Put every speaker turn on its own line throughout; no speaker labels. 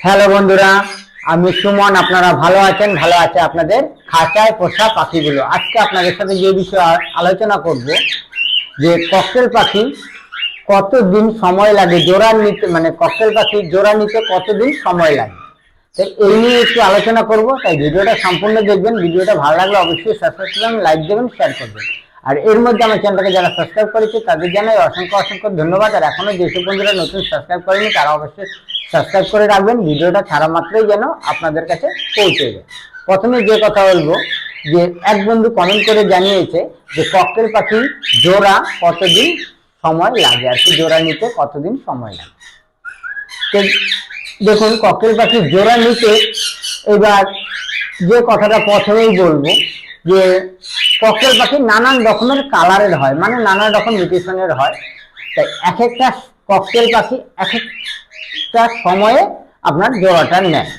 Hello বন্ধুরা, আমি সুমন। আপনারা ভালো আছেন? ভালো আছে আপনাদের খাঁচায় পোষা পাখিগুলো। আজকে আপনাদের সাথে যে বিষয়ে আলোচনা করব যে ককটেল পাখি কতদিন সময় লাগে জোড়া নিতে, মানে ককটেল পাখি জোড়া নিতে কতদিন সময় লাগে, তাই এই নিয়ে একটু আলোচনা করব। তাই ভিডিওটা সম্পূর্ণ দেখবেন। ভিডিওটা ভালো লাগলে অবশ্যই সাবস্ক্রাইব করবেন, লাইক দেবেন, শেয়ার করবেন। আর এর মধ্যে আমার চ্যানেলটাকে যারা সাবস্ক্রাইব করেছে তাদের জানাই অসংখ্য অসংখ্য ধন্যবাদ। আর এখনো যেসব বন্ধুরা নতুন সাবস্ক্রাইব করেনি তারা অবশ্যই সাবস্ক্রাইব করে রাখবেন, ভিডিওটা ছাড়া মাত্রই যেন আপনাদের কাছে পৌঁছে যায়। প্রথমে যে কথা বলবো, যে এক বন্ধু কমেন্ট করে জানিয়েছে যে ককটেল পাখি জোড়া কতদিন সময় লাগে, আর কি জোড়া নিতে কতদিন সময় লাগে। দেখুন, ককটেল পাখি জোড়া নিতে এবার যে কথাটা প্রথমেই বলবো, যে ককটেল পাখি নানান রকমের কালারের হয়, মানে নানা রকম মিউটেশনের হয়। তাই এক একটা ককটেল পাখি এক একটা সময়ে আপনার জোড়াটা নেয়।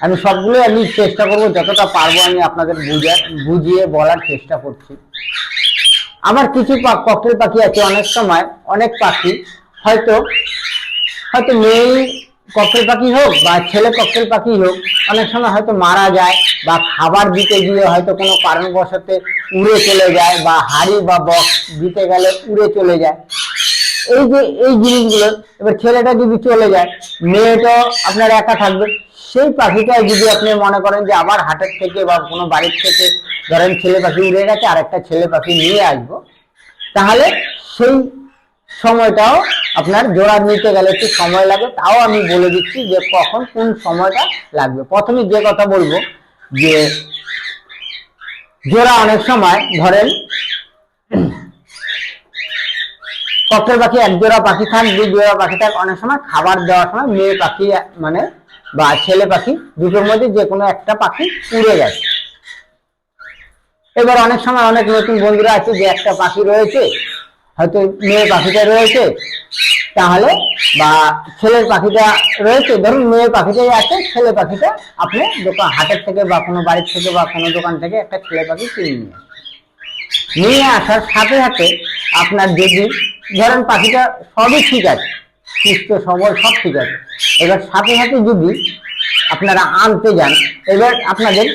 আমি সবগুলো চেষ্টা করব, যতটা পারবো আমি আপনাদের বুঝিয়ে বলার চেষ্টা করছি। আমার কিছু ককটেল পাখি আছে, অনেক সময় অনেক পাখি হয়তো মেয়ে ককটেল পাখি হোক বা ছেলে ককটেল পাখি হোক, অনেক সময় হয়তো মারা যায় বা খাবার দিতে গিয়ে হয়তো কোনো কারণবশত উড়ে চলে যায়, বা হাড়ি বা বক্স দিতে গেলে উড়ে চলে যায়। এই জিনিসগুলো, এবার ছেলেটা যদি চলে যায়, মেয়েটা আপনার একা থাকবে। সেই পাখিটাই যদি আপনি মনে করেন যে আবার হাটের থেকে বা কোনো বাড়ির থেকে ধরেন ছেলে পাখি উড়ে গেছে, আর একটা ছেলে পাখি নিয়ে আসবো, তাহলে সেই সময়টাও আপনার জোড়া নিতে গেলে একটু সময় লাগে। তাও আমি বলে দিচ্ছি যে কখন কোন সময়টা লাগবে। প্রথমে যে কথা বলবো, যে জোড়া অনেক সময় ধরেন ককটেল পাখি এক জোড়া পাখি থাক, দুই জোড়া পাখি থাক, অনেক সময় খাবার দেওয়ার সময় মেয়ে পাখি মানে বা ছেলে পাখি দুটোর মধ্যে যে কোনো একটা পাখি উড়ে গেছে। এবার অনেক সময় অনেক নতুন বন্ধুরা আছে যে একটা পাখি রয়েছে, হয়তো মেয়ে পাখিটা রয়েছে, তাহলে বা ছেলের পাখিটা রয়েছে, ধরুন মেয়ে পাখিটাই আছে, ছেলে পাখিটা আপনি দোকান হাটের থেকে বা কোনো বাড়ির থেকে বা কোনো দোকান থেকে একটা ছেলে পাখি কিনে নিয়ে আসার সাথে সাথে আপনার যদি ধরেন পাখিটা সবই ঠিক আছে, সুস্থ সবল সব ঠিক আছে, এবার সাথে সাথে যদি আপনারা আনতে যান, এবার আপনাদের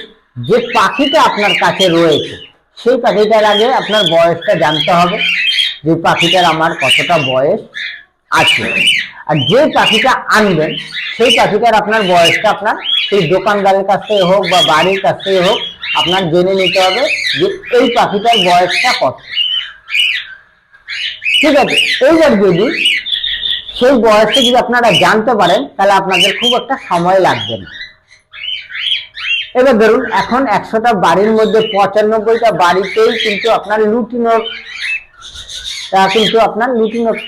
যে পাখিটা আপনার কাছে রয়েছে সেই পাখিটার আগে আপনার বয়সটা জানতে হবে, যে পাখিটার আমার কতটা বয়স আছে। আর যে পাখিটা আনবেন সেই পাখিটার আপনার বয়সটা আপনার সেই দোকানদারের কাছ থেকে হোক বা বাড়ির কাছ থেকে হোক আপনার জেনে নিতে হবে যে এই পাখিটার বয়সটা কত। ঠিক আছে, এইবার যদি সেই বয়সটা যদি আপনারা জানতে পারেন, তাহলে আপনাদের খুব একটা সময় লাগবে না। এবার ধরুন এখন 100টা বাড়ির মধ্যে 95টা বাড়িতেই কিন্তু আপনার লুটিনো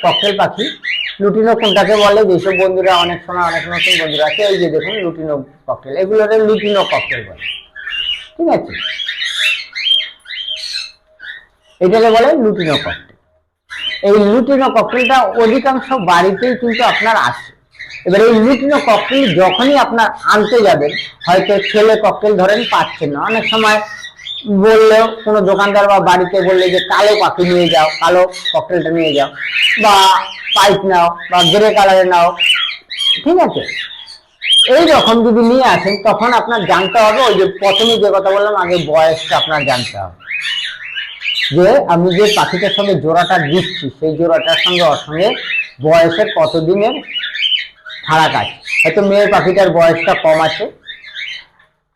ককটেল পাখি। লুটিনো কোনটাকে বলে, যেসব বন্ধুরা অনেক সময় অনেক নতুন বন্ধুরা আছে, এই যে দেখুন লুটিনো ককটেল, এগুলোর লুটিনো ককটেল বলে। ঠিক আছে, এটাকে বলে লুটিনো ককটেল। এই লুটিনো ককটেলটা অধিকাংশ বাড়িতেই কিন্তু আপনার আছে। এবার এই লুটিনো ককটেল যখনই আপনার আনতে যাবেন, হয়তো ছেলে ককটেল ধরেন পাচ্ছেন না, অনেক সময় বললেও কোনো দোকানদার বা বাড়িতে বললে যে কালো পাখি নিয়ে যাও, কালো ককটেলটা নিয়ে যাও, বা পাইপ নাও বা গ্রে কালারের নাও, ঠিক আছে, এই রকম যদি নিয়ে আসেন, তখন আপনার জানতে হবে, ওই যে প্রথমে যে কথা বললাম আগে, বয়সটা আপনার জানতে হবে, যে আমি যে পাখিটার সঙ্গে জোড়াটা দিচ্ছি সেই জোড়াটার সঙ্গে ওর সঙ্গে বয়সের কতদিনের ফারাক আছে। হয়তো মেয়ে পাখিটার বয়সটা কম আছে,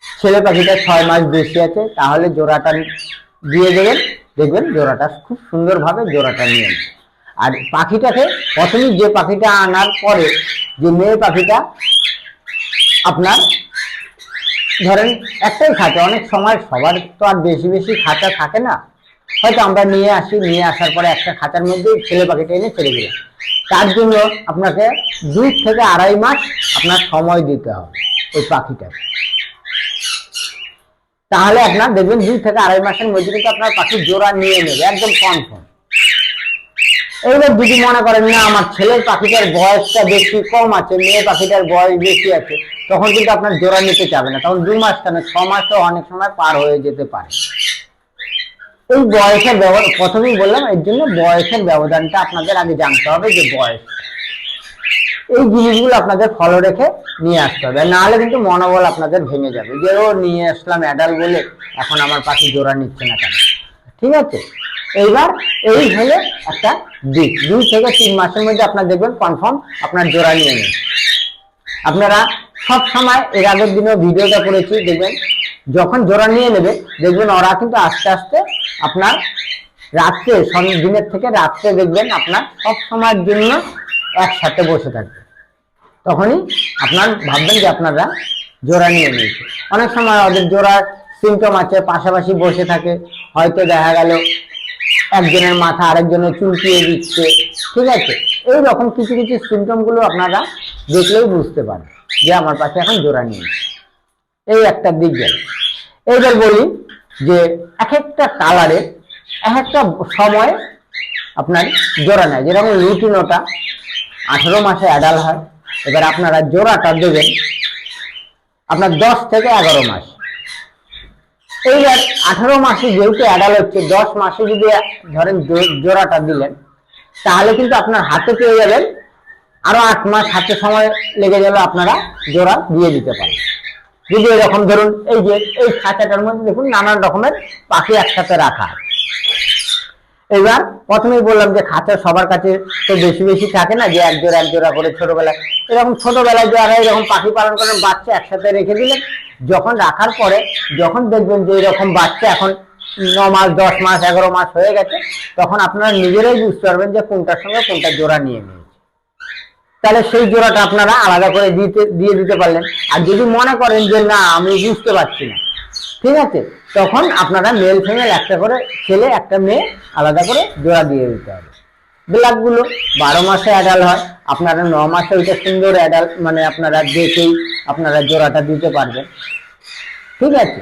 ছেলে পাখিটার 6 মাস বেশি আছে, তাহলে জোড়াটা দিয়ে দেবেন, দেখবেন জোড়াটা খুব সুন্দরভাবে জোড়াটা নিয়ে নেবে। আর পাখিটাকে প্রথমেই যে পাখিটা আনার পরে যে মেয়ে পাখিটা আপনার ধরেন একটাই খাঁচা, অনেক সময় সবার তো আর বেশি বেশি খাঁচা থাকে না, হয়তো আমরা নিয়ে আসার পরে একটা খাঁচার মধ্যে ছেলে পাখিটা এনে ছেড়ে দিলাম। তার জন্য আপনাকে 2 থেকে 2.5 মাস আপনার সময় দিতে হবে ওই পাখিটাকে। তাহলে আপনার দেখবেন 2 থেকে 2.5 মাসের মধ্যে কিন্তু আপনার পাখি জোড়া নিয়ে নেবে, একদম কনফার্ম। এইবার যদি মনে করেন না আমার ছেলের পাখিটার বয়সটা বেশি কম আছে, মেয়ে পাখিটার বয়স বেশি আছে, তখন কিন্তু আপনার জোড়া নিতে চাবে না, তখন 2 মাস কেন 6 মাসও অনেক সময় পার হয়ে যেতে পারে। এই বয়সের ব্যবধান প্রথমেই বললাম, এর জন্য বয়সের ব্যবধানটা আপনাদের আগে জানতে হবে, যে বয়স। এই জিনিসগুলো আপনাদের ফলো রেখে নিয়ে আসতে হবে, নাহলে কিন্তু মনোবল আপনাদের ভেঙে যাবে যে ও নিয়ে আসলাম অ্যাডাল বলে এখন আমার পাখি জোড়া নিচ্ছে না কেন। ঠিক আছে, এইবার এই হলো একটা দিক। 2 থেকে 3 মাসের মধ্যে আপনার দেখবেন কনফার্ম আপনার জোড়া নিয়ে নেন। আপনারা সব সময় এর আগের দিনেও ভিডিওটা করেছি, দেখবেন যখন জোড়া নিয়ে নেবে দেখবেন ওরা কিন্তু আস্তে আস্তে আপনার রাত্রে, দিনের থেকে রাত্রে দেখবেন আপনার সব সময়ের জন্য একসাথে বসে থাকবে। তখনই আপনার ভাববেন যে আপনারা জোড়া নিয়ে নিয়েছে। অনেক সময় ওদের জোড়ার সিমটম আছে, পাশাপাশি বসে থাকে, হয়তো দেখা গেল একজনের মাথা আরেকজনের চুলকিয়ে দিচ্ছে। ঠিক আছে, এই রকম কিছু কিছু সিমটম গুলো আপনারা দেখলেই বুঝতে পারেন যে আমার পাশে এখন জোড়া নিয়েছে। এই একটা দিক গেল। এইবার বলি যে এক একটা কালারে এক একটা সময় আপনার জোড়া নেয়। যেরকম লুটিনোটা 18 মাসে অ্যাডাল হয়, এবার আপনারা জোড়াটা দেবেন আপনার 10 থেকে 11 মাস। এইবার 18 মাসে যেহেতু অ্যাডাল হচ্ছে, 10 মাসে যদি ধরেন জোড়াটা দিলেন, তাহলে কিন্তু আপনার হাতে পেয়ে যাবেন আরো 8 মাস হাতে সময় লেগে যাবে, আপনারা জোড়া দিয়ে দিতে পারেন। যদি এরকম ধরুন এই যে এই খাঁচাটার মধ্যে দেখুন নানান রকমের পাখি একসাথে রাখা। এবার প্রথমেই বললাম যে খাঁচা সবার কাছে তো বেশি বেশি থাকে না, যে এক জোড়া করে ছোটবেলায়, এরকম ছোটবেলায় যারা এরকম পাখি পালন করেন বাচ্চা একসাথে রেখে দিলেন, যখন রাখার পরে যখন দেখবেন যে এরকম বাচ্চা এখন 9 মাস 10 মাস 11 মাস হয়ে গেছে, তখন আপনারা নিজেরাই বুঝতে পারবেন যে কোনটার সঙ্গে কোনটা জোড়া নিয়ে নিয়েছে। তাহলে সেই জোড়াটা আপনারা আলাদা করে দিয়ে দিতে পারলেন। আর যদি মনে করেন যে না আমি বুঝতে পারছি না, ঠিক আছে, তখন আপনারা মেল ফিমেল একটা করে ছেলে একটা মেয়ে আলাদা করে জোড়া দিয়ে দিতে হবে। ব্ল্যাক গুলো 12 মাসে অ্যাডাল হয়, আপনারা 9 মাসে ওইটা সুন্দর অ্যাডাল মানে আপনারা দেখেই আপনারা জোড়াটা দিতে পারবেন। ঠিক আছে,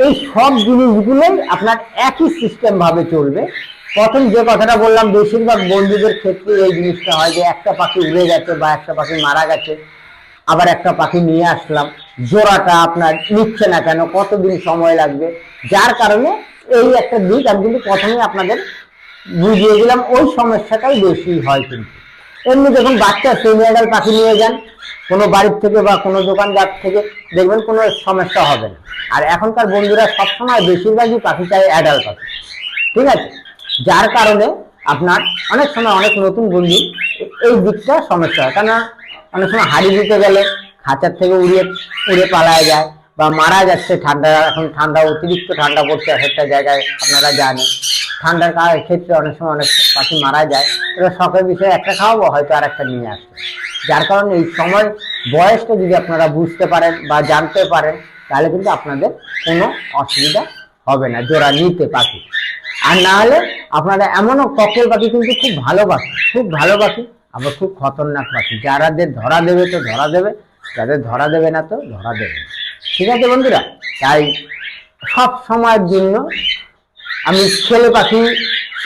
এই সব জিনিসগুলোই আপনার একই সিস্টেম ভাবে চলবে। প্রথম যে কথাটা বললাম, বেশিরভাগ বন্ধুদের ক্ষেত্রে এই জিনিসটা হয় যে একটা পাখি উড়ে গেছে বা একটা পাখি মারা গেছে, আবার একটা পাখি নিয়ে আসলাম, জোড়াটা আপনার নিচ্ছে না কেন, কতদিন সময় লাগবে। যার কারণে এই একটা দিক আমি কিন্তু প্রথমেই আপনাদের বুঝিয়ে দিলাম, ওই সমস্যাটাই বেশি হয়। কিন্তু এমনি দেখুন বাচ্চা সেমি অ্যাডাল পাখি নিয়ে যান কোনো বাড়ির থেকে বা কোনো দোকানদার থেকে, দেখবেন কোনো সমস্যা হবে না। আর এখনকার বন্ধুরা সবসময় বেশিরভাগই পাখি চাই অ্যাডাল পাখি। ঠিক আছে, যার কারণে আপনার অনেক সময় অনেক নতুন বন্ধু এই দিকটা সমস্যা হয়। কেন অনেক সময় হাড়ি দিতে গেলে খাঁচার থেকে উড়ে পালায় যায় বা মারা যাচ্ছে। এখন ঠান্ডা অতিরিক্ত ঠান্ডা পড়ছে একটা জায়গায়, আপনারা জানেন ঠান্ডার ক্ষেত্রে অনেক সময় অনেক পাখি মারা যায়। এবার শখের বিষয়ে একটা খাওয়াবো, হয়তো আর একটা নিয়ে আসবে। যার কারণে এই সময় বয়সটা যদি আপনারা বুঝতে পারেন বা জানতে পারেন, তাহলে কিন্তু আপনাদের কোনো অসুবিধা হবে না জোড়া নিতে পাখি। আর না হলে আপনারা এমনও ককেল পাখি কিন্তু খুব ভালো পাখি, খুব ভালো পাখি, আবার খুব খতরনাক পাখি। যারাদের ধরা দেবে তো ধরা দেবে, যাদের ধরা দেবে না তো ধরা দেবে না। ঠিক আছে বন্ধুরা, তাই সব সময়ের জন্য আমি ছেলে পাখি,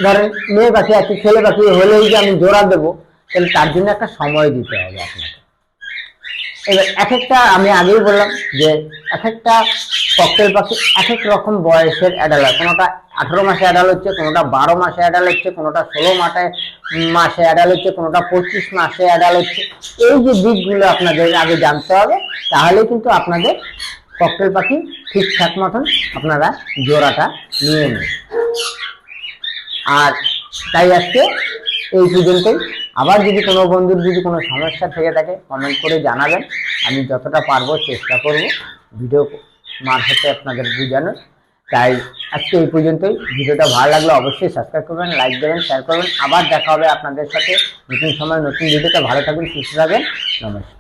ধরেন মেয়ে পাখি আছে, ছেলে পাখি হলেই যে আমি জোড়া দেবো, তাহলে তার জন্য একটা সময় দিতে হবে আপনাকে। এবার এক একটা আমি আগেই বললাম যে এক একটা ককটেল পাখি এক এক রকম বয়সের অ্যাডাল হয়। কোনোটা 18 মাসে অ্যাডাল হচ্ছে, কোনোটা 12 মাসে অ্যাডাল হচ্ছে, কোনোটা 16 মাসে অ্যাডাল হচ্ছে, কোনোটা 25 মাসে অ্যাডাল হচ্ছে। এই যে দিকগুলো আপনাদের আগে জানতে হবে, তাহলে কিন্তু আপনাদের ককটেল পাখি ঠিকঠাক মতন আপনারা জোড়াটা নিয়ে নেন। আর তাই আজকে এই পর্যন্তই। আবার যদি কোনো বন্ধুর যদি কোনো সমস্যা থেকে থাকে কমেন্ট করে জানাবেন, আমি যতটা পারবো চেষ্টা করব ভিডিও মারফতে আপনাদের বোঝানোর। তাই আজকে এই পর্যন্তই। ভিডিওটা ভালো লাগলে অবশ্যই সাবস্ক্রাইব করবেন, লাইক দেবেন, শেয়ার করবেন। আবার দেখা হবে আপনাদের সাথে নতুন সময় নতুন ভিডিওতে। ভালো থাকবেন, সুস্থ থাকবেন, নমস্কার।